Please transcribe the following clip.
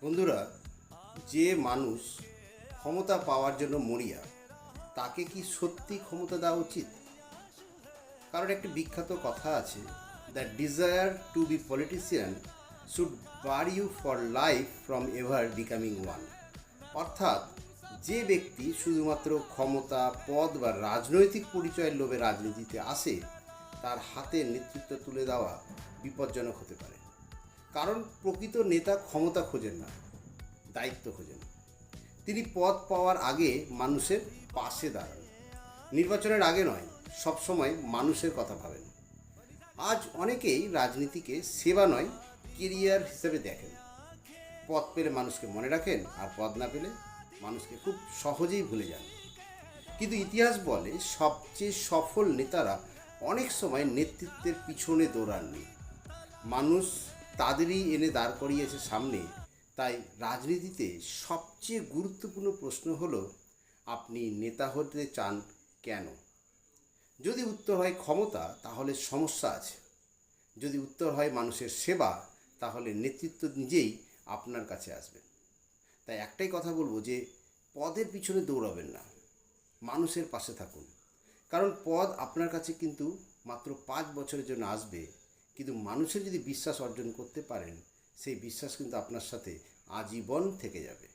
বন্ধুরা, যে মানুষ ক্ষমতা পাওয়ার জন্য মরিয়া তাকে কি সত্যি ক্ষমতা দেওয়া উচিত? কারণ একটি বিখ্যাত কথা আছে, the desire to be politician should bar you for life from ever becoming one. অর্থাৎ যে ব্যক্তি শুধুমাত্র ক্ষমতা, পদ বা রাজনৈতিক পরিচয়ের লোভে রাজনীতিতে আসে, তার হাতে নেতৃত্ব তুলে দেওয়া বিপজ্জনক হতে পারে। কারণ প্রকৃত নেতা ক্ষমতা খোঁজেন না, দায়িত্ব খোঁজেন। তিনি পদ পাওয়ার আগে মানুষের পাশে দাঁড়ান, নির্বাচনের আগে নয়, সবসময় মানুষের কথা ভাবেন। আজ অনেকেই রাজনীতিকে সেবা নয়, কেরিয়ার হিসেবে দেখেন। পদ পেলে মানুষকে মনে রাখেন, আর পদ না পেলে মানুষকে খুব সহজেই ভুলে যান। কিন্তু ইতিহাস বলে সবচেয়ে সফল নেতারা অনেক সময় নেতৃত্বের পিছনে দৌড়াননি, মানুষ তাদেরই এনে দাঁড় করিয়েছে সামনে। তাই রাজনীতিতে সবচেয়ে গুরুত্বপূর্ণ প্রশ্ন হলো, আপনি নেতা হতে চান কেন? যদি উত্তর হয় ক্ষমতা, তাহলে সমস্যা আছে। যদি উত্তর হয় মানুষের সেবা, তাহলে নেতৃত্ব নিজেই আপনার কাছে আসবে। তাই একটাই কথা বলবো যে পদের পিছনে দৌড়াবেন না, মানুষের পাশে থাকুন। কারণ পদ আপনার কাছে কিন্তু মাত্র 5 বছরের জন্য আসবে, কিন্তু মানুষের যদি বিশ্বাস অর্জন করতে পারেন, সেই বিশ্বাস কিন্তু আপনার সাথে আজীবন থেকে যাবে।